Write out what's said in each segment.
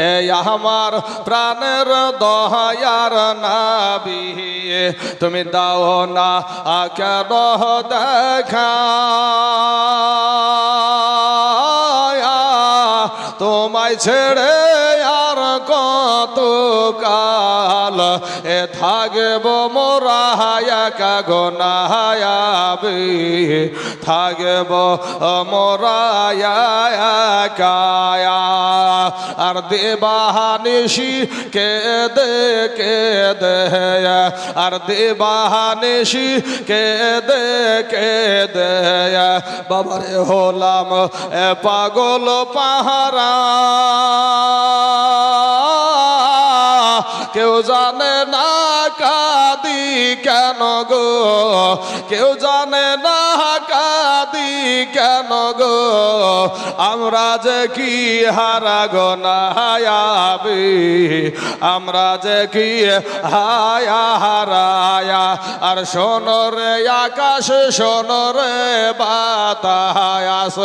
এ আমার প্রাণের দয়ার নবী তুমি দাও না কেন দেখা তোমায় ছেড়ে আর কত কাল এ থাকব মোরা একা গোনায়াবি থাকব মোরা একা আর দেবানিশি কেঁদে আর দেবানিশি কেঁদে বাবারে হলাম পাগল পাহারা কেউ জানে না কাঁদি কেন গো কেউ জানে না কাঁদি কেন গো আমরা যে কি হারা গোনায়াবি আমরা যে কি হারায়া আর শোনো রে আকাশ শোনো রে বাতাস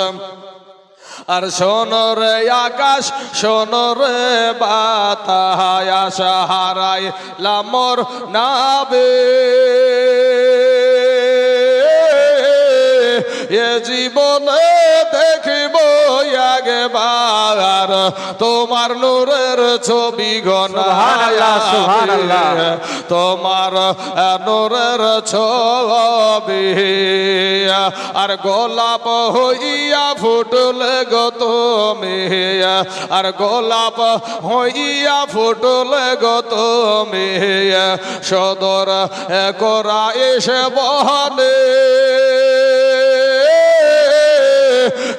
আর শোনো রে আকাশ শোনো রে বাতাস হারাইলাম মোর নাবে এ জীবনে দেখিব একবার তোমার নূরের ছবি সুবহানাল্লাহ তোমার নূরের ছবি আর গোলাপ হইয়া ফুটলে গো তুমি আর গোলাপ হইয়া ফুটলে গো তুমি সদর করা এসে বহনে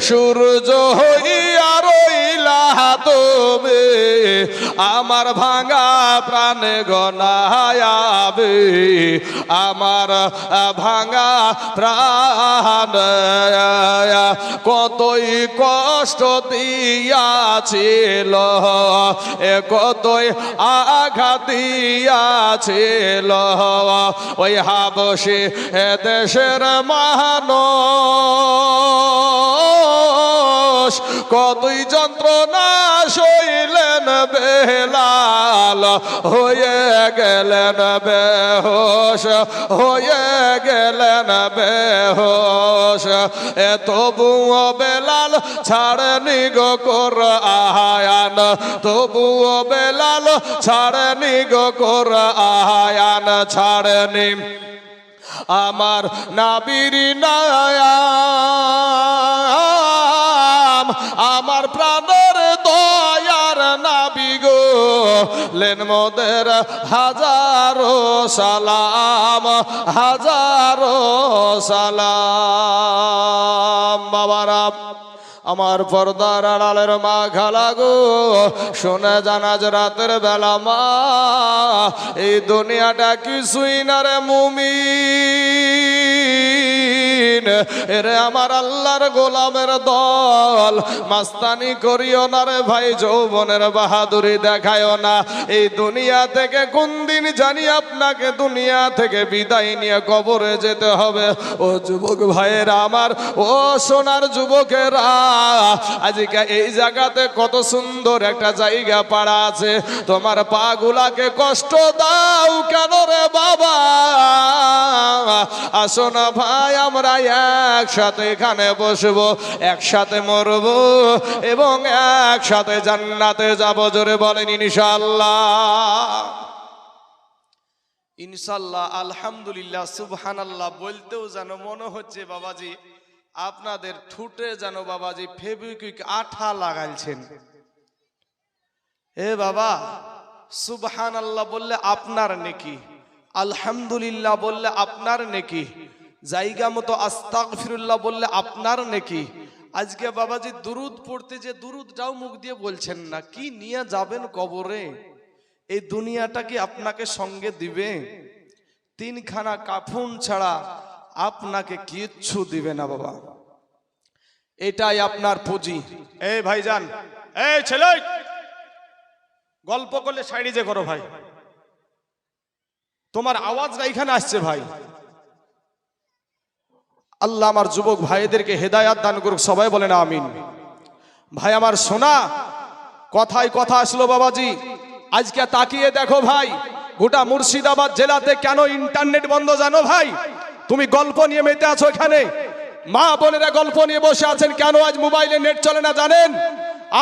সূর্য হইয়া রইলা তুমি আমার ভাঙা প্রাণে গনায়াবে আমার ভাঙা প্রাণ কতই কষ্ট দিয়াছিল কতই আঘাত দিয়াছিল ওই হাবশী দেশের মানুষ কতই যন্ত্রণা সইলেন বেলাল হয়ে গেলেন বেহোশ হয়ে গেলেন বেহোশ তবুও বেলাল ছাড়েনি গো কোরআন তবুও বেলাল ছাড়েনি গো কোরআন ছাড়েনি আমার নাবির নায়াম আমার প্রাণের দয়ার নাবি গো লেন মোদের হাজারো সালাম হাজারো সালাম বাবারা আমার পর্দার আড়ালের মা খালা গো শোনা জানাজ রাতের বেলা মা এই দুনিয়াটা কিছুই না রে মুমিন এরে আমার আল্লাহর গোলামের দল মাস্তানি করিও না রে ভাই যৌবনের বাহাদুরি দেখায়ও না এই দুনিয়া থেকে কোন দিন জানি আপনাকে দুনিয়া থেকে বিদায় নিয়ে কবরে যেতে হবে ও যুবক ভাইয়েরা আমার ও সোনার যুবকেরা আজকে এই জায়গাতে কত সুন্দর একটা জায়গা পাড়া আছে তোমার পা গুলাকে কষ্ট দাও কেন রে বাবা আসো না ভাই আমরা একসাথে এখানে বসবো একসাথে মরবো এবং একসাথে জান্নাতে যাবো জোরে বলেন ইনশাআল্লাহ ইনশাআল্লাহ আলহামদুলিল্লাহ সুবহানাল্লাহ বলতেও যেন মনে হচ্ছে বাবাজি আপনাদের ঠুটে যেন বাবাজি ফেভিকুইক আঠা লাগাইছেন এ বাবা সুবহানাল্লাহ বললে আপনার নেকি আলহামদুলিল্লাহ বললে আপনার নেকি জায়গা মতো আস্তাগফিরুল্লাহ বললে আপনার নেকি আজকে বাবাজি দুরুদ পড়তে যে দুরুদটাও মুখ দিয়ে বলছেন না কি নিয়ে যাবেন কবরে এই দুনিয়াটা কি আপনাকে সঙ্গে দিবে তিনখানা কাফন ছাড়া আপনাকে কিচ্ছু দিবে না বাবা এটাই আপনার পুঁজি এই ভাইজান এই ছেলে গল্প করলে সাইডে যে করো ভাই তোমার আওয়াজটা এখানে আসছে ভাই আল্লাহ আমার যুবক ভাইদেরকে হেদায়াত দান করুক সবাই বলেন আমিন ভাই আমার সোনা কথায় কথা আসলো বাবাজি। আজকে তাকিয়ে দেখো ভাই, গোটা মুর্শিদাবাদ জেলাতে কেন ইন্টারনেট বন্ধ জানো ভাই? তুমি গল্প নিয়ে মেতে আছো এখানে, মা বোনেরা গল্প নিয়ে বসে আছেন, কেন আজ মোবাইলে নেট চলে না জানেন?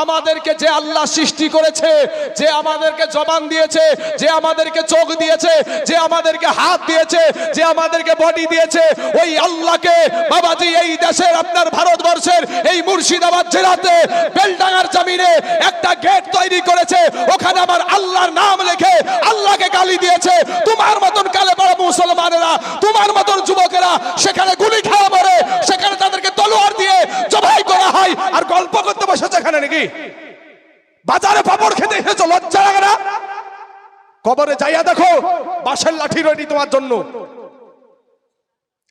আমাদেরকে যে আল্লাহ সৃষ্টি করেছে, যে আমাদেরকে জবান দিয়েছে, যে আমাদেরকে চোখ দিয়েছে, যে আমাদেরকে হাত দিয়েছে, যে আমাদেরকে বডি দিয়েছে, ওই আল্লাহকে বাবাজি এই দেশের আপনার ভারতবর্ষের এই মুর্শিদাবাদ জেলাতে বেলডাঙ্গার জমিনে একটা গেট তৈরি করেছে, ওখানে আমার আল্লাহর নাম লিখে আল্লাহকে গালি দিয়েছে। তোমার মতন কালে বড় মুসলমানেরা, তোমার মতন যুবকেরা সেখানে গুলি খাওয়া পড়ে, সেখানে তাদেরকে তলোয়ার দিয়ে জবাই করা হয়, আর গল্প করতে বসেছে এখানে নাকি? বাজারে পাপড় খেতে এসেছো, লজ্জা লাগে না? কবরে যাইয়া দেখো, বাঁশের লাঠি রেডি তোমার জন্য।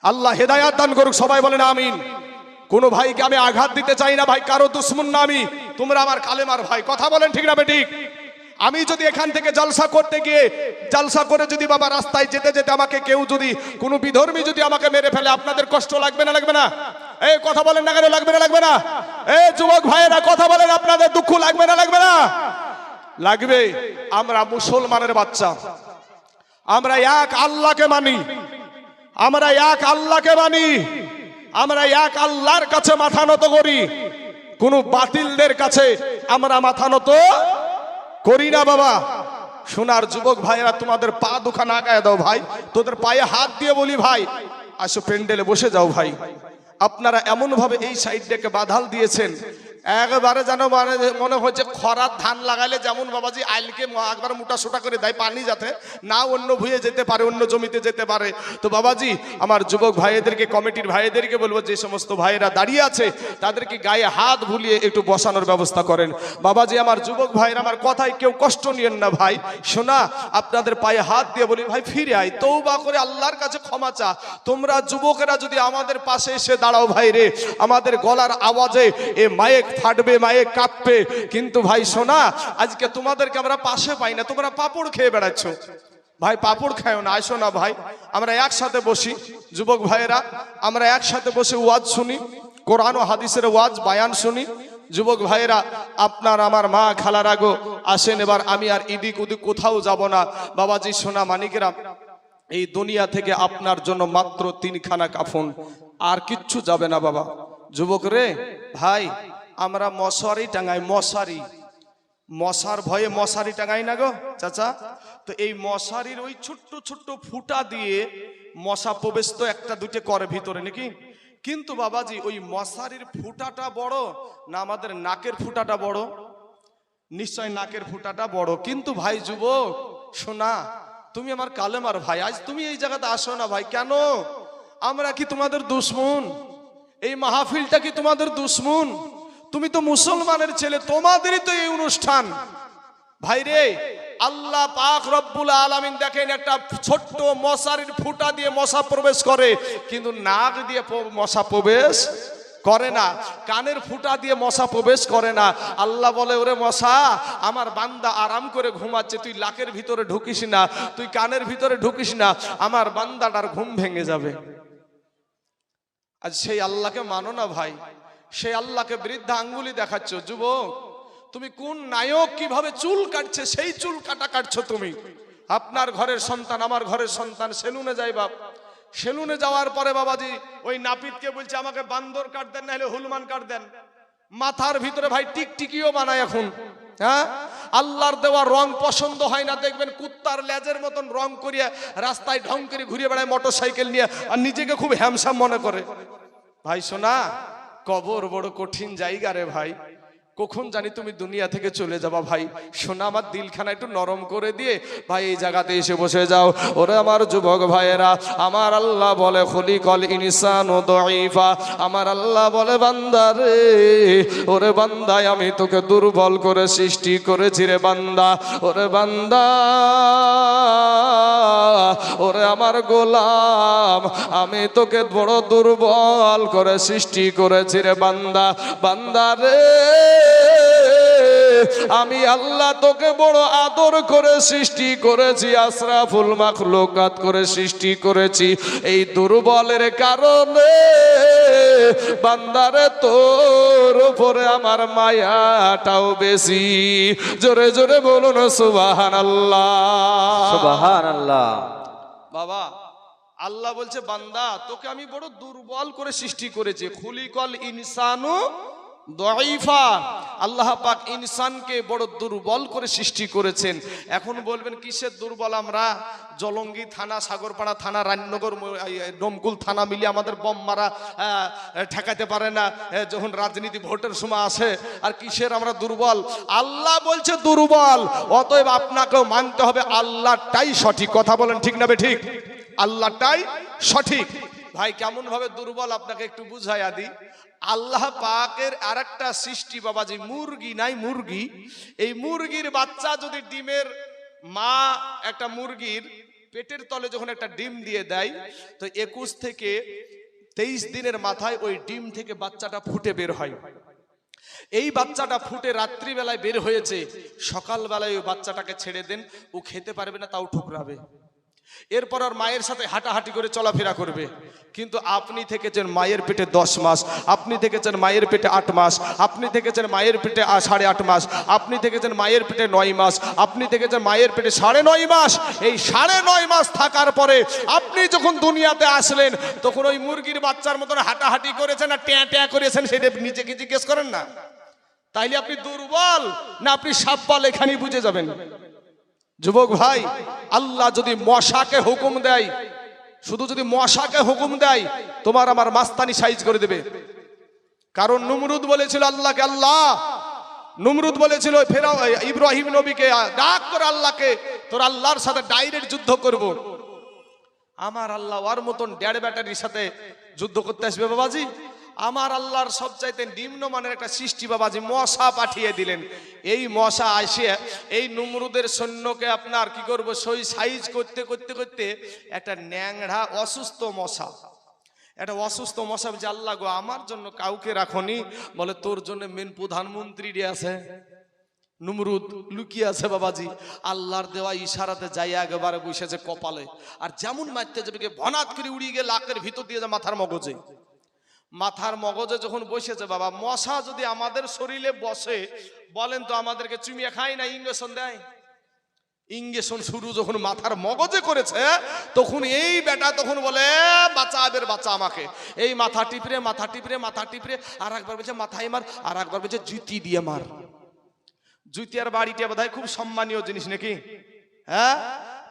আল্লাহ হেদায়াত দান করুক, সবাই বলেন আমিন। কোন ভাইকে আমি আঘাত দিতে চাই না ভাই, কারো দুশ্মন না আমি, তোমরা আমার কালেমার ভাই। কথা বলেন ঠিক না বেঠিক? আমি যদি এখান থেকে জলসা করতে গিয়ে, জলসা করে যদি বাবা রাস্তায় যেতে যেতে আমাকে কেউ যদি কোনো বিধর্মী যদি আমাকে মেরে ফেলে, আপনাদের কষ্ট লাগবে না লাগবে না? এই কথা বলেন না কেন, লাগবে না লাগবে না? এই যুবক ভাইয়েরা কথা বলেন, আপনাদের দুঃখ লাগবে না লাগবে না? লাগবে। আমরা মুসলমানের বাচ্চা, আমরা এক আল্লাহকে মানি, আমরা এক আল্লাহকে মানি, আমরা এক আল্লাহর কাছে মাথা নত করি, কোন বাতিলদের কাছে আমরা মাথা নত করি না বাবা। সোনার যুবক ভাইরা, তোমাদের পা দুখা না গায়ে দাও ভাই, তোদের পায়ে হাত দিয়ে বলি ভাই, আসো প্যান্ডেলে বসে যাও ভাই। আপনারা এমন ভাবে এই সাইডটাকে বাধাল দিয়েছেন, একবারে যেন মনে হচ্ছে খরার ধান লাগাইলে যেমন বাবাজি আইলকে একবার মোটা সোটা করে দেয় পানি, যাতে না অন্য ভুঁয়ে যেতে পারে, অন্য জমিতে যেতে পারে। তো বাবাজি আমার যুবক ভাইদেরকে, কমিটির ভাইদেরকে বলবো, যে সমস্ত ভাইয়েরা দাঁড়িয়ে আছে তাদেরকে গায়ে হাত ভুলিয়ে একটু বসানোর ব্যবস্থা করেন। বাবাজি আমার যুবক ভাইয়েরা, আমার কথায় কেউ কষ্ট নিয়েন না ভাই। শোনা, আপনাদের পায়ে হাত দিয়ে বলি ভাই, ফিরে আয়, তওবা করে আল্লাহর কাছে ক্ষমা চা। তোমরা যুবকেরা যদি আমাদের পাশে এসে দাঁড়াও ভাই রে, আমাদের গলার আওয়াজে এ মাইক ফাটবে, মাইক কাঁপবে, কিন্তু ভাই শোনা, আজকে তোমাদেরকে আমরা পাশে পাই না, তোমরা পাপড় খেয়ে বেড়াচ্ছ ভাই। পাপড় খাও না, আসো না ভাই, আমরা একসাথে বসি যুবক ভাইয়েরা, আমরা একসাথে বসে ওয়াজ শুনি, কোরআন ও হাদিসের ওয়াজ বায়ান শুনি। যুবক ভাইয়েরা, আপনার আমার মা খালার আগো আসেন, এবার আমি আর ইদিক উদিক কোথাও যাব না বাবাজি। সোনা মানিকেরা, এই দুনিয়া থেকে আপনার জন্য মাত্র 3খানা কাফন, আর কিচ্ছু যাবে না বাবা। যুবক রে ভাই, আমরা মশারি টাঙাই, মশারি, মশার ভয়ে মশারি টাঙাই না গো চাচা। তো এই মশারির ওই ছোট্ট ছোট্ট ফুটা দিয়ে মশা প্রবেশ তো একটা দুটো করে ভিতরে নাকি, কিন্তু বাবাজি ওই মশারির ফুটাটা বড় না আমাদের নাকের ফুটাটা বড়? নিশ্চয় নাকের ফুটাটা বড়। কিন্তু ভাই যুবক শোনা, তুমি আমার কালেমার ভাই, আজ তুমি এই জায়গাতে আসো না ভাই, কেন? আমরা কি তোমাদের দুশ্মন? এই মাহফিলটা কি তোমাদের দুশ্মন? তুমি তো মুসলমানের ছেলে, তোমাদেরই তো এই অনুষ্ঠান ভাই রে। আল্লাহ পাক রব্বুল আলামিন দেখেন, একটা ছোট্ট মশারির ফুটা দিয়ে মশা প্রবেশ করে, কিন্তু নাক দিয়ে মশা প্রবেশ করে না, কানের ফুটা দিয়ে মশা প্রবেশ করে না। আল্লাহ বলে, ওরে মশা, আমার বান্দা আরাম করে ঘুমাচ্ছে, তুই লাকের ভিতরে ঢুকিস না, তুই কানের ভিতরে ঢুকিস না, আমার বান্দাটার ঘুম ভেঙে যাবে। আজ সেই আল্লাহকে মানো না ভাই, সেই আল্লাহকে বৃদ্ধা আঙ্গুলি দেখাচ্ছ। যুবক, তুমি কোন নায়ক কিভাবে চুল কাটছে, সেই চুল কাটা কাটছো তুমি। আপনার ঘরের সন্তান, আমার ঘরের সন্তান সেলুনে যায় বাপ, সেলুনে যাওয়ার পরে বাবাজি ওই নাপিতকে বলছে আমাকে বান্দর কাট দেন, না হলে হনুমান কাট দেন। মাথার ভিতরে ভাই টিকটিকিও বানায় এখন। হ্যাঁ, আল্লাহর দেওয়া রং পছন্দ হয় না, দেখবেন কুত্তার লেজের মতন রং করিয়া রাস্তায় ঢং করে ঘুরিয়ে বেড়ায় মোটর সাইকেল নিয়ে, আর নিজেকে খুব হ্যামসাম মনে করে। ভাই শোনা, কবর বড় কঠিন জায়গা রে ভাই, কখন জানি তুমি দুনিয়া থেকে চলে যাবা ভাই। শোনা, আমার দিলখানা একটু নরম করে দিয়ে ভাই এই জায়গাতে এসে বসে যাও। ওরে আমার যুবক ভাইয়েরা, আমার আল্লাহ বলে খলিকল ইনসানু দাঈফা, আমার আল্লাহ বলে বান্দা রে, ওরে বান্দা, আমি তোকে দুর্বল করে সৃষ্টি করেছি রে বান্দা। ওরে বান্দা, ওরে আমার গোলাম, আমি তোকে বড় দুর্বল করে সৃষ্টি করেছি রে বান্দা। বান্দা রে, আমি আল্লাহ তোকে বড় আদর করে সৃষ্টি করেছি, আশরাফুল মাখলুকাত করে সৃষ্টি করেছি। এই দুর্বলের কারণে বান্দারে তোর উপরে আমার মায়াটাও বেশি। জোরে জোরে বলুন সুবহানাল্লাহ, সুবহানাল্লাহ। বাবা আল্লাহ বলছে বান্দা তোকে আমি বড় দুর্বল করে সৃষ্টি করেছি। খুলিকল ইনসানু দাইফা, আল্লাহ পাক ইনসানকে বড় দুর্বল করে সৃষ্টি করেছেন। এখন বলবেন কিসের দুর্বল আমরা? জলঙ্গি থানা, সাগরপাড়া থানা, রাজনগর, ডোমকুল থানা মিলিয়ে আমাদের বম মারা ঠেকাতে পারে না যখন রাজনীতি ভোটের সময় আসে। আর কিসের আমরা দুর্বল? আল্লাহ বলছে দুর্বল, অতএব আপনাকেও মানতে হবে আল্লাহটাই সঠিক। কথা বলেন ঠিক না বে ঠিক? আল্লাহটাই সঠিক। ভাই কেমন ভাবে দুর্বল আপনাকে একটু বুঝাইয়া দিই। আল্লাহ পাকের আরেকটা সৃষ্টি বাবাজি, মুরগি নাই, মুরগি। এই মুরগির বাচ্চা যদি ডিমের মা একটা মুরগির পেটের তলে যখন একটা ডিম দিয়ে দেয়, তো 21 থেকে 23 দিনের মাথায় ওই ডিম থেকে বাচ্চাটা ফুটে বের হয়। এই বাচ্চাটা ফুটে রাত্রিবেলায় বের হয়েছে, সকালবেলায় ওই বাচ্চাটাকে ছেড়ে দেন, ও খেতে পারবে না, তাও ঠুকরাবে। এরপর আর মায়ের সাথে হাঁটাহাঁটি করে চলাফেরা করবে। কিন্তু আপনি থেকেছেন মায়ের পেটে 10 মাস, আপনি থেকেছেন মায়ের পেটে 8 মাস, আপনি থেকেছেন মায়ের পেটে 8.5 মাস, আপনি থেকেছেন মায়ের পেটে 9 মাস, আপনি থেকেছেন মায়ের পেটে 9.5 মাস। এই 9.5 মাস থাকার পরে আপনি যখন দুনিয়াতে আসলেন, তখন ওই মুরগির বাচ্চার মতন হাঁটাহাঁটি করেছেন আর ট্যাঁ ট্যাঁ করেছেন, সেটা নিজেকে জিজ্ঞেস করেন না? তাইলে আপনি দুর্বল না আপনি সাব্বাল এখানেই বুঝে যাবেন। যুবক ভাই, আল্লাহ যদি মশাকে হুকুম দেয়, শুধু যদি মশাকে হুকুম দেয়, তোমার আমার মাস্তানি সাইজ করে দেবে। কারণ নমরুদ বলেছিল আল্লাহকে, আল্লাহ নমরুদ বলেছিল ফেরাও ইব্রাহিম নবীকে, ডাক করে আল্লাহকে, তোর আল্লাহর সাথে ডাইরেক্ট যুদ্ধ করব। আমার আল্লাহ ওর মতন 1.5 ব্যাটারির সাথে যুদ্ধ করতে আসবে বাবাজি? আমার আল্লাহর সবচাইতে নিম্নমানের একটা সৃষ্টি বাবাজি, মশা পাঠিয়ে দিলেন। এই মশা আসে এই নমরুদের সৈন্যকে আপনার কি করবো, সই সাইজ করতে করতে করতে একটা ন্যাংড়া অসুস্থ মশা, একটা অসুস্থ মশা বলছে, আল্লাহ গো আমার জন্য কাউকে রাখনি। বলে তোর জন্য মেন প্রধানমন্ত্রী আছে। নমরুদ লুকিয়ে আছে বাবাজি, আল্লাহর দেওয়া ইশারাতে যাই একেবারে বসেছে কপালে, আর যেমন মারতে যাবে ভনাত করে উড়িয়ে গিয়ে লাকের ভিতর দিয়ে যায় মাথার মগজে। মাথার মগজে যখন বসেছে বাবা, মশা যদি আমাদের শরীরে বসে, বলেন তো আমাদেরকে চুমিয়ে খায় না ইঞ্জেকশন দেয়? ইঞ্জেকশন শুরু যখন মাথার মগজে করেছে, তখন এই বেটা তখন বলে বাঁচা, আবের বাঁচা আমাকে। এই মাথা টিপরে মাথা টিপরে মাথা টিপরে আর একবার বলছে মাথায় মার, আর একবার বলছে জুতি দিয়ে মার। জুতি আর বাড়িটা বোধহয় খুব সম্মানীয় জিনিস নাকি? হ্যাঁ,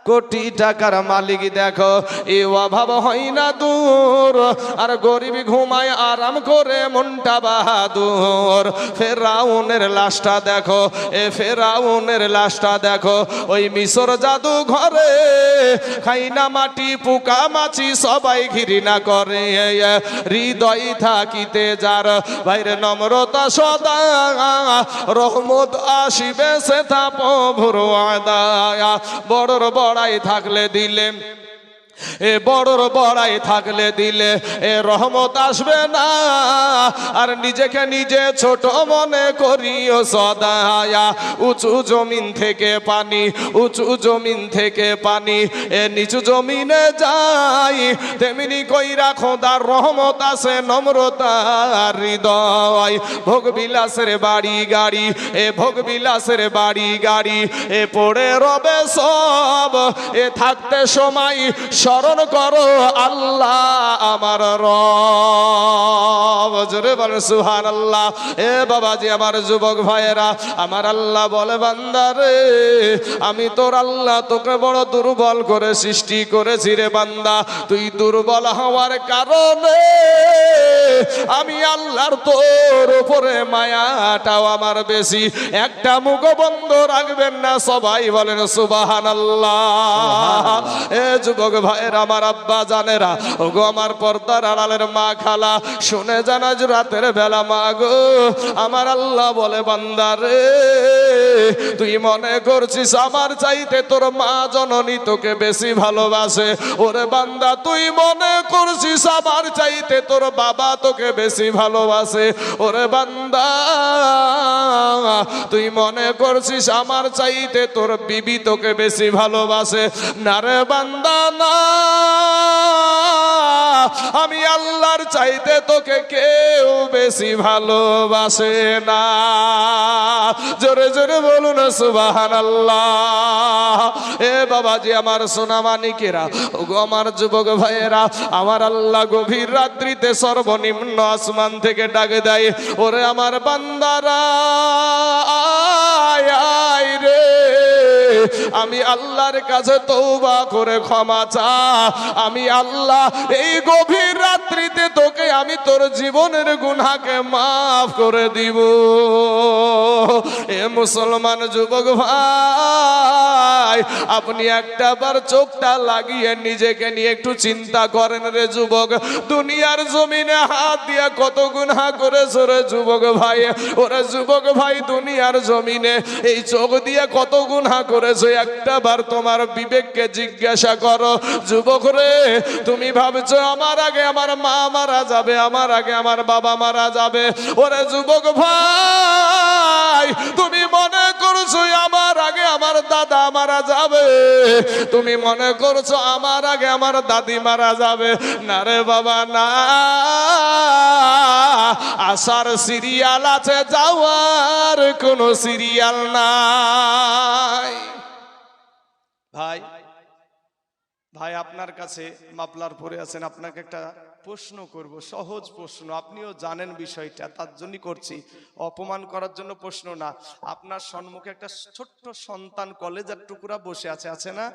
কোটি টাকার মালিক দেখো, এ অভাব হয় না দূর, আর গরিব ঘুমায় আরাম করে মনটা বাহাদুর। ফেরাউনের লাশটা দেখো, এ ফেরাউনের লাশটা দেখো, ওই মিশর জাদু ঘরে খাই না মাটি পোকা মাছি সবাই ঘৃণা করে। হৃদয় থাকিতে যার বাইরে নম্রতা সদা, রহমত আসিবে সে তা প্রভুর আদায়া। বড়র বড়াই থাকলে দিলে, এ বড়র বড়াই থাকলে দিলে এ রহমত আসবে না, আর নিজেকে নিজে ছোট মনে করিও সদায়া। উঁচু জমিন থেকে পানি, উঁচু জমিন থেকে পানি এ নিচু জমিনে যাই, তেমনি কইরা খোদার রহমত আসে নম্রতার হৃদয়। ভোগ বিলাসের বাড়ি গাড়ি, এ ভোগ বিলাসের বাড়ি গাড়ি এ পড়ে রবে সব, এ থাকতে সময় স্মরণ করো আল্লাহ আমার রব। জোরে বলেন সুবহানাল্লাহ। এ বাবাজি আমার যুবক ভাইয়েরা, আমার আল্লাহ বলে বান্দারে, আমি তোর আল্লাহ তোকে বড় দুর্বল করে সৃষ্টি করেছি রে বান্দা। তুই দুর্বল হওয়ার কারণে আমি আল্লাহর তোর উপরে মায়াটাও আমার বেশি। একটা মুখ বন্ধ রাখবেন না, সবাই বলেন সুবহানাল্লাহ। এ যুবক ভাই ভাইয়ের, আমার আব্বা জানেরা, ওগো আমার পর্দার আড়ালের মা খালা, শুনে জান আজ রাতের বেলা মা গো আমার আল্লাহ বলে বান্দা রে, তুই মনে করছিস আমার চাইতে তোর মা জননী তোকে বেশি ভালোবাসে? ওরে বান্দা, তুই মনে করছিস আমার চাইতে তোর বাবা তোকে বেশি ভালোবাসে? ওরে বান্দা, তুই মনে করছিস আমার চাইতে তোর বিবি তোকে বেশি ভালোবাসে? না রে বান্দা না, আমি আল্লাহর চাইতে তোকে কেউ বেশি ভালোবাসে না। জোরে জোরে বলুন সুবহানাল্লাহ। এ বাবাজি আমার সোনা মানিকেরা, ওগো আমার যুবক ভাইয়েরা, আমার আল্লাহ গভীর রাত্রিতে সর্বনিম্ন আসমান থেকে ডাক দেয়, ওরে আমার বান্দারা আয় আয় রে, আমি আল্লাহর কাছে তওবা করে ক্ষমা চা। আমি আল্লাহ এই গভীর রাত্রিতে তোকে আমি তোর জীবনের গুনাহকে মাফ করে দিব। এ মুসলমান যুবক ভাই, আপনি একটা বার চোখটা লাগিয়ে নিজেকে নিয়ে একটু চিন্তা করেন রে যুবক। দুনিয়ার জমিনে হাত দিয়ে কত গুনাহ করেছো রে যুবক ভাই। ওরে যুবক ভাই, দুনিয়ার জমিনে এই চোখ দিয়ে কত গুনাহ করেছো, একটা বার তোমার বিবেককে জিজ্ঞাসা করো। যুবক রে, তুমি ভাবছো আমার আগে আমার মা মারা যাবে, আমার আগে আমার বাবা মারা যাবে। ওরে যুবক ভাই, তুমি মনে করছো আমার আগে আমার দাদা মারা যাবে, তুমি মনে করছো আমার আগে আমার দাদি মারা যাবে। না রে বাবা না, আসার সিরিয়াল আছে, যাওয়ার কোনো সিরিয়াল নাই। ভাই ভাই আপনার কাছে মাপলার পরে আছেন, আপনাকে একটা প্রশ্ন করব, সহজ প্রশ্ন, আপনিও জানেন বিষয়টা, তার জন্যই করছি, অপমান করার জন্য প্রশ্ন না। আপনার সম্মুখে একটা ছোট্ট সন্তান কলেজের টুকরা বসে আছে, আছে না?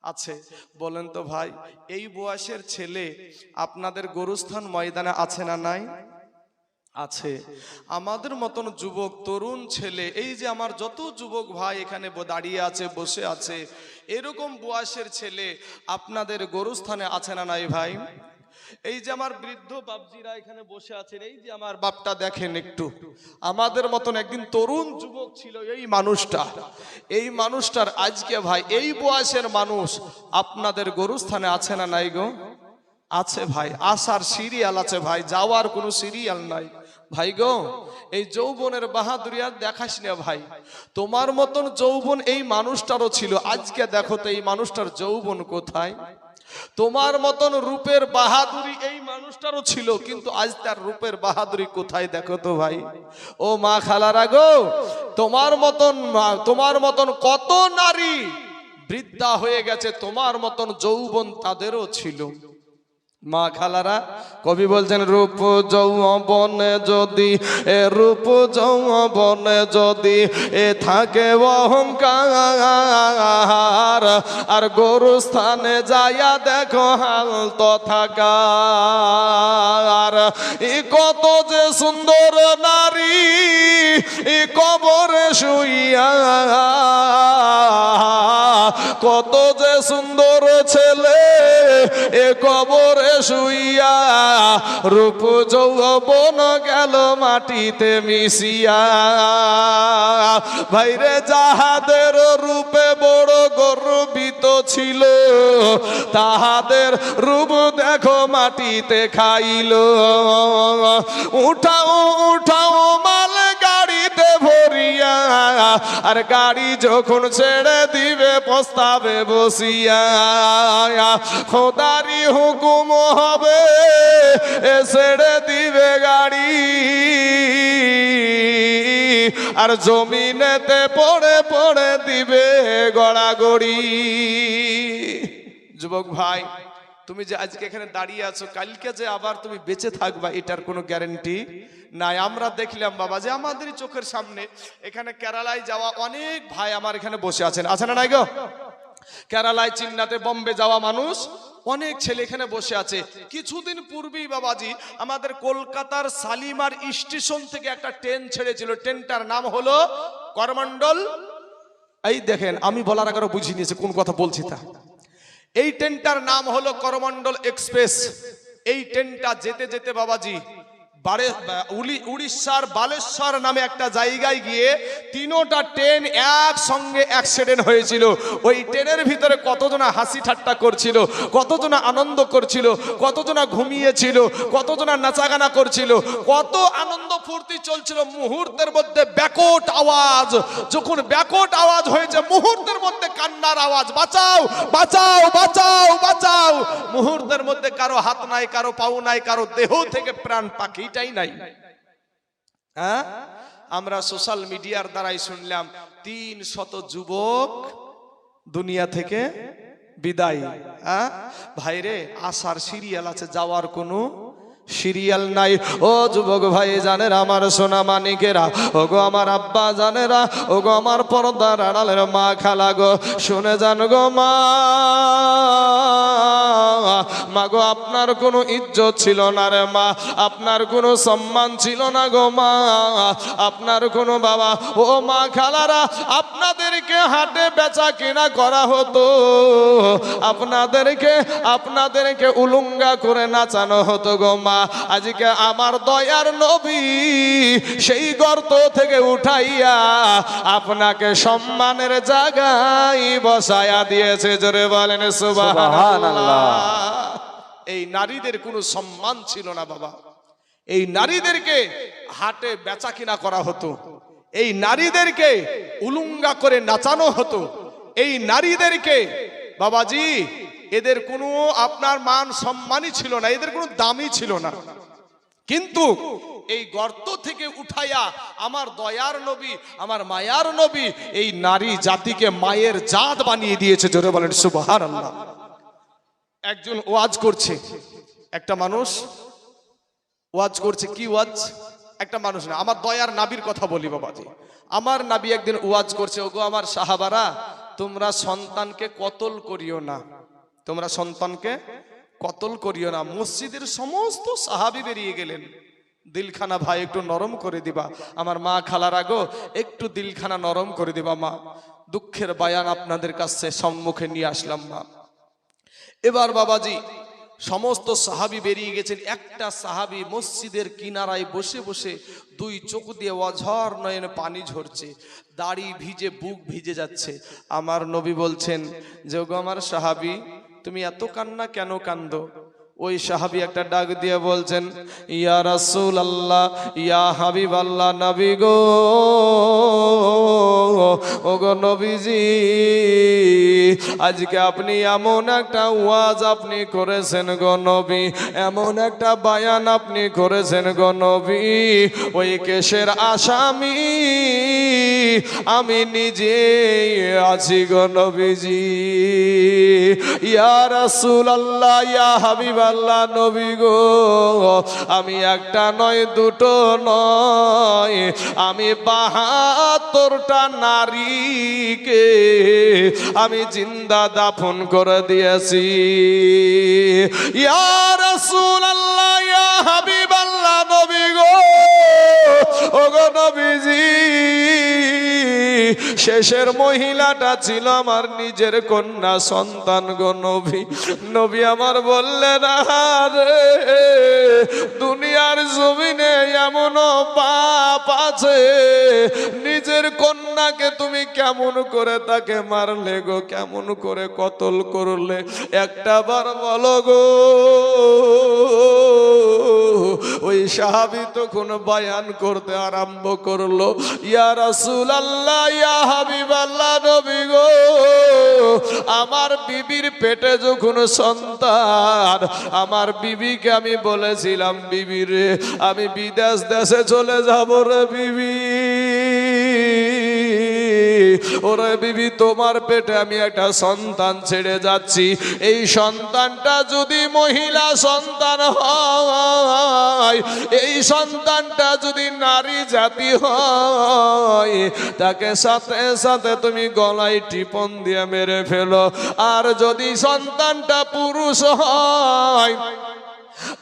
আছে। বলেন তো ভাই, এই বয়সের ছেলে আপনাদের গরুস্থান ময়দানে আছে না নাই? আছে। আমাদের মতন যুবক তরুণ ছেলে, এই যে আমার যত যুবক ভাই এখানে দাঁড়িয়ে আছে, বসে আছে, এরকম বয়সের ছেলে আপনাদের গরুস্থানে আছে না নাই ভাই? এই যে আমার বৃদ্ধ বাপজিরা এখানে বসে আছেন, এই যে আমার বাপটা দেখেন একটু, আমাদের মতন একদিন তরুণ যুবক ছিল এই মানুষটা। এই মানুষটার আজকে ভাই এই বয়সের মানুষ আপনাদের গরুস্থানে আছে না নাই গো? আছে ভাই। আসার সিরিয়াল আছে ভাই, যাওয়ার কোনো সিরিয়াল নাই ভাই গো। এই যৌবনের বাহাদুরি আর দেখাস না ভাই, তোমার মতন যৌবন এই মানুষটারও ছিল, আজকে দেখো তো এই মানুষটার যৌবন কোথায়? তোমার মতন রূপের বাহাদুরি এই মানুষটারও ছিল, কিন্তু আজ তার রূপের বাহাদুরি কোথায় দেখো তো ভাই। ও মা খালারা গো, তোমার মতন কত নারী বৃদ্ধা হয়ে গেছে, তোমার মতন যৌবন তাদেরও ছিল। মা খালারা, কবি বলছেন রূপ যৌবনে যদি রূপ যৌবনে যদি থাকে অহংকার, আর গরুস্থানে যাইয়া দেখো হাল তথাকার। কত যে সুন্দর নারী কবরে শুইয়া, কত যে সুন্দর ছেলে এ কবরে শুইয়া, রূপ যৌবন গেল মাটিতে মিশিয়া। ভাইরে যাহাদের রূপে বড় গর্বিত ছিল, তাহাদের রূপ দেখো মাটিতে খাইল। উঠাও উঠাও মাল গাড়িতে ভরিয়া, আর গাড়ি যখন ছেড়ে দিবে পস্তাবে বসিয়া। খোদারি হুকুম হবে ছেড়ে দিবে গাড়ি, আর জমিনেতে পড়ে পড়ে দিবে গড়াগড়ি। যুবক ভাই, তুমি যে আজকে এখানে দাঁড়িয়ে আছো, কালকে যে আবার তুমি বেঁচে থাকবা এটার কোনো গ্যারান্টি নাই। আমরা দেখলাম বাবা যে আমাদের চোখের সামনে এখানে কেরালায় যাওয়া অনেক ভাই আমার এখানে বসে আছেন, আছে না নাই গো? কেরালায়, চিন্নাতে, বম্বে যাওয়া মানুষ অনেক ছেলে এখানে বসে আছে। কিছুদিন পূর্বেই বাবাজি আমাদের কলকাতার শালিমার স্টেশন থেকে একটা ট্রেন ছেড়েছিল, ট্রেনটার নাম হলো করমন্ডল। এই দেখেন, আমি বলার আগে বুঝিয়ে নিয়েছি কোন কথা বলছি তা। এই ট্রেনটার নাম হলো করমণ্ডল এক্সপ্রেস। এই ট্রেনটা যেতে যেতে বাবাজি উড়িষ্যার বালেশ্বর নামে একটা জায়গায় গিয়ে তিনোটা ট্রেন একসঙ্গে অ্যাক্সিডেন্ট হয়েছিল। ওই ট্রেনের ভিতরে কতজনা হাসি ঠাট্টা করছিল, কতজনা আনন্দ করছিল, কতজনা ঘুমিয়েছিল, কতজনা নাচাগানা করছিল, কত আনন্দ ফুর্তি চলছিল। মুহূর্তের মধ্যে ব্যাকট আওয়াজ, যখন ব্যাকট আওয়াজ হয়েছে মুহূর্তের মধ্যে কান্নার আওয়াজ, বাঁচাও বাঁচাও বাঁচাও বাঁচাও। মুহূর্তের মধ্যে কারো হাত নাই, কারো পাও নাই, কারো দেহ থেকে প্রাণ পাখি নাই। হ্যাঁ, আমরা সোশ্যাল মিডিয়ার দ্বারাই শুনলাম 300 যুবক দুনিয়া থেকে বিদায়। হ্যাঁ ভাইরে, আসার সিরিয়াল আছে, যাওয়ার কোনো সিরিয়াল নাই। ও যুবক ভাই জানেরা, আমার সোনা মানিকেরা, ওগো আমার আব্বা জানেরা, ওগো আমার পর্দার আড়ালের মা খালা গো, শুনে যান গো মা, মাগো আপনার কোনো ইজ্জত ছিল না রে মা, আপনার কোনো সম্মান ছিল না গো মা, আপনার কোনো বাবা, ও মা খালারা, আপনাদেরকে হাটে বেচা কিনা করা হতো, আপনাদেরকে উলুঙ্গা করে নাচানো হতো গো মা। আজকে আমার দয়ার নবী সেই গর্ত থেকে উঠাইয়া আপনাকে সম্মানের জায়গায় বসায়া দিয়েছে। জোরে বলেন সুবহানাল্লাহ। এই নারীদের কোনো সম্মান ছিল না বাবা, এই নারীদেরকে হাটে বেচা কিনা করা হতো, এই নারীদেরকে উলুঙ্গা করে নাচানো হতো, এই নারীদেরকে বাবাজি এদের কোনো আপনার মান সম্মানই ছিল না, এদের কোনো দামই ছিল না। কিন্তু এই গর্ত থেকে উঠাইয়া আমার দয়ার নবী, আমার মায়ার নবী এই নারী জাতিকে মায়ের জাত বানিয়ে দিয়েছে। জোরে বলেন সুবহানাল্লাহ। একজন ওয়াজ করছে, একটা মানুষ ওয়াজ করছে, কি ওয়াজ? একটা মানুষ না, আমার দয়ার নবীর কথা বলি বাবাজি। আমার নবী একদিন ওয়াজ করছে, ওগো আমার সাহাবারা, তোমরা সন্তানকে কতল করিও না, তোমরা সন্তানকে কতল করিও না। মসজিদের সমস্ত সাহাবী বেরিয়ে গেলেন, দিলখানা ভাই একটু নরম করে দিবা, আমার মা খালার আগো একটু দিলখানা নরম করে দিবা মা, দুঃখের বায়ান আপনাদের কাছে সম্মুখে নিয়ে আসলাম মা। এবার বাবাজি সমস্ত সাহাবী বেরিয়ে গেছেন, একটা সাহাবী মসজিদের কিনারায় বসে বসে দুই চোখ দিয়ে অঝর নয়নে পানি ঝরছে, দাড়ি ভিজে, বুক ভিজে যাচ্ছে। আমার নবী বলছেন যে ওগো আমার সাহাবী, তুমি এত কান্না কেন কান্দো? ওই সাহাবী একটা ডাক দিয়ে বলছেন, ইয়া রাসূলুল্লাহ, ইয়া হাবিবাল্লাহ, নবী গো, ওগো নবীজি, আজকে আপনি এমন একটা ওয়াজ আপনি করেছেন গো নবী, এমন একটা বায়ান আপনি করেছেন গো নবী, ওই কেসের আসামি আমি নিজে আছি গো নবীজি। ইয়া রাসূলুল্লাহ, ইয়া হাবিবাল্লাহ, নবী গো, আমি একটা নয়, দুটো নয়, আমি 72টা নারীকে আমি জিন্দা দাফন করে দিয়েছি। ইয়া রাসূলুল্লাহ, ইয়া হাবিবাল্লাহ, নবী গো, ওগো নবীজি, শেষের মহিলাটা ছিল আমার নিজের কন্যা সন্তান গো নবী। নবী আমার বললেন, আরে দুনিয়ার জমিনে এমন পাপ আছে, নিজের কন্যাকে তুমি কেমন করে তাকে মারলে গো, কেমন করে কতল করলে, একটা বার বলো গো। ওই সাহাবী তখন বয়ান করতে আরম্ভ করলো, ইয়া রাসূলুল্লাহ, ইয়া হাবিবাল্লাহ, নবী গো, আমার বিবির পেটে যখন সন্তান, আমার বিবিকে আমি বলেছিলাম, বিবি রে আমি বিদেশ দেশে চলে যাব রে বিবি, ওরে বিবি তোমার পেটে আমি একটা সন্তান ছেড়ে যাচ্ছি, এই সন্তানটা যদি মহিলা সন্তান হয়, এই সন্তানটা যদি নারী জাতি হয়, তাকে সাথে সাথে তুমি গলায় টিপন দিয়ে মেরে ফেলো, আর যদি সন্তানটা পুরুষ হয়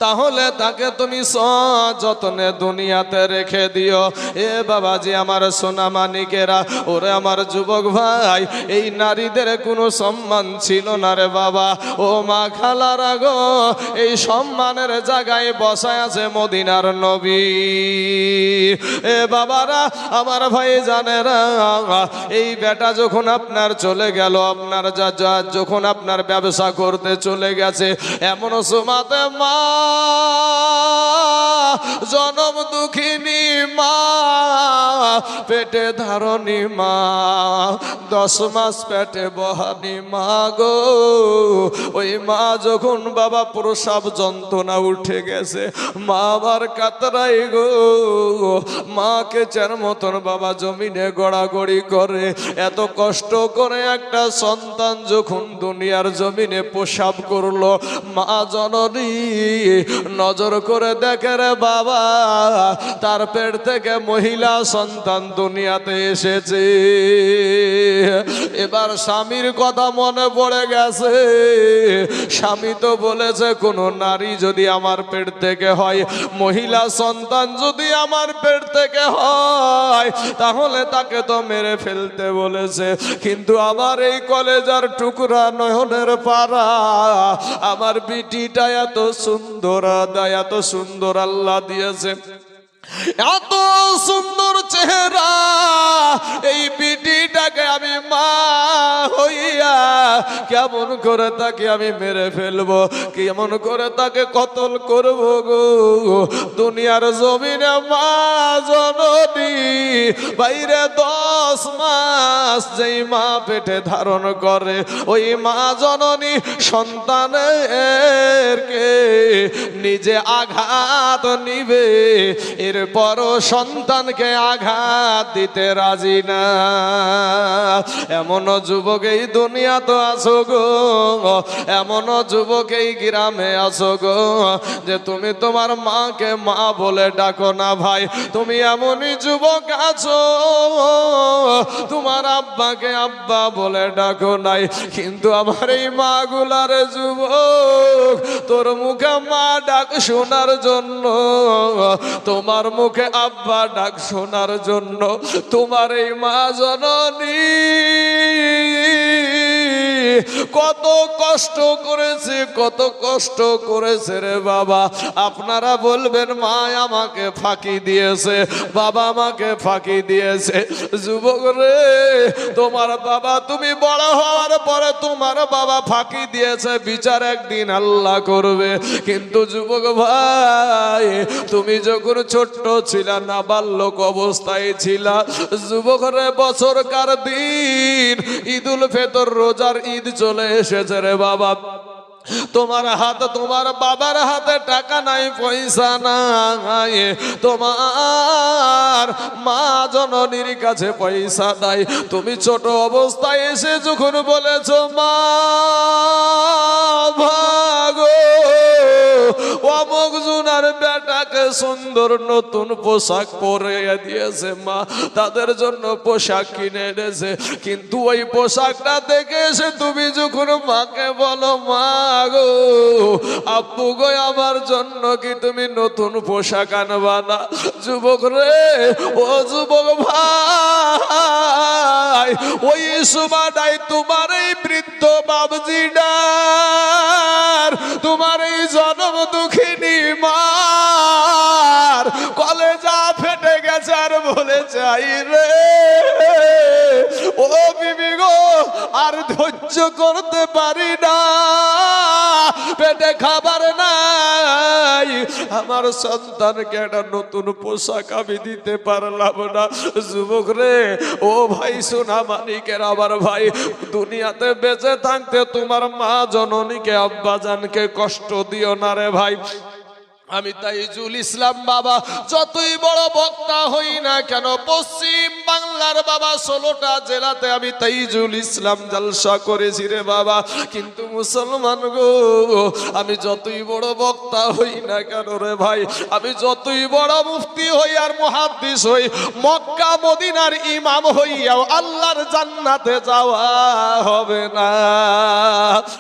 তাহলে তাকে তুমি সযত্নে দুনিয়াতে রেখে দিও। এ বাবাজি আমার সোনা মানিকেরা, ওরে আমার যুবক ভাই, এই নারীদের কোনো সম্মান ছিল না রে বাবা। ও মা খালারা গো, এই সম্মানের জায়গায় বসায় আছে মদিনার নবী। এ বাবারা আমার ভাই জানেরা, এই বেটা যখন আপনার চলে গেল, আপনার যখন আপনার ব্যবসা করতে চলে গেছে, এমন সময়তে মা জনম দুঃখিনী মা, পেটে ধারণী মা, 10 মাস পেটে বহানি মা গো, ওই মা যখন বাবা প্রসব যন্ত্রণা উঠে গেছে, মা আমার কাতরাই গো, মাকে চার মতন বাবা জমিনে গড়াগড়ি করে, এত কষ্ট করে একটা সন্তান যখন দুনিয়ার জমিনে প্রসব করলো, মা জননী নজর করে দেখে রে বাবা, তার পেট থেকে মহিলা সন্তান দুনিয়াতে এসেছে। এবার স্বামীর কথা মনে পড়ে গেছে। স্বামী তো বলেছে কোনো নারী যদি আমার পেট থেকে হয়, মহিলা সন্তান যদি আমার পেট থেকে হয়, তাহলে তাকে তো মেরে ফেলতে বলেছে। কিন্তু আমার এই কলেজার টুকরা নয়নের পারা, আমার বিটিটা এত সুন্দর, এত সুন্দর আল্লাহ দিয়েছে, এত সুন্দর চেহারা, এই বিটিটাকে আমি মা হইয়া কেমন করে তাকে আমি মেরে ফেলবো, কেমন করে তাকে কতল করব গো। দুনিয়ার জমিনে মা জননী বাইরে 10 মাস যেই মা পেটে ধারণ করে, ওই মা জননী সন্তানেরকে নিজে আঘাত নিবে, এরপরও সন্তানকে আঘাত দিতে রাজি না। এমন যুবক এই দুনিয়া তো আছো গো, এমন যুবক এই গ্রামে আছো গো, যে তুমি তোমার মাকে মা বলে ডাকো না ভাই। তুমি এমনই যুবক আছো, তোমার আব্বাকে আব্বা বলে ডাকো নাই। কিন্তু আমার এই মা গুলার যুবক, তোর মুখে মা ডাক শোনার জন্য, তোমার মুখে আব্বা ডাক শোনার জন্য, তোমার এই মা জননী কত কষ্ট করেছে, কত কষ্ট করেছে রে বাবা। আপনারা বলবেন মা আমাকে ফাঁকি দিয়েছে, বাবা আমাকে ফাঁকি দিয়েছে। যুবক রে, তোমার বাবা, তুমি বড় হওয়ার পরে তোমার বাবা ফাঁকি দিয়েছে, বিচার একদিন আল্লাহ করবে। কিন্তু যুবক ভাই, তুমি যখন ছোট্ট ছিলা, নাবালক অবস্থায় ছিলা, যুবক রে, বছরকার দিন ঈদুল ফিতর রোজার ঈদ চলে এসেছে রে বাবা। তোমার হাতে, তোমার বাবার হাতে টাকা নাই, পয়সা নাই, তোমার মা জননীর কাছে পয়সা নাই। তুমি ছোট অবস্থায় এসে যখন বলেছো মা ভাগো, অমুক জুনার বেটাকে সুন্দর নতুন পোশাক পরে দিয়েছে মা, তাদের জন্য পোশাক কিনে এনেছে। কিন্তু ওই পোশাকটা দেখে এসে তুমি যখন মাকে বলো মা গো, আব্বু গো, আমার জন্য কি তুমি নতুন পোশাক আনবা না? যুবক রে, ও যুবক ভাই, ওই সময়টাই তোমার এই বৃদ্ধ বাবজিডার, তোমার এই জনম দুঃখিনী মার কলেজা ফেটে গেছে, আর বলে চাই রে ও বিবি গো, আর ধৈর্য করতে পারি না, পেটে খাবার নাই, আমার সন্তানকে একটা নতুন পোশাক আমি দিতে পারলাম না। যুবক রে, ও ভাই সোনা মানিকের আমার ভাই, দুনিয়াতে বেঁচে থাকতে তোমার মা জননীকে আব্বা জানকে কষ্ট দিও না রে ভাই। আমি তাইজুল ইসলাম বাবা, যতই বড় বক্তা হই না কেন, পশ্চিম বাংলার বাবা 16টা জেলাতে আমি তাইজুল ইসলাম জলসা করেছি রে বাবা। কিন্তু মুসলমান গো, আমি যতই বড় বক্তা হই না কেন রে ভাই, আমি যতই বড় মুফতি হই আর মুহাদ্দিস হই, মক্কা মদিনার ইমাম হইয়াও আল্লাহর জান্নাতে যাওয়া হবে না।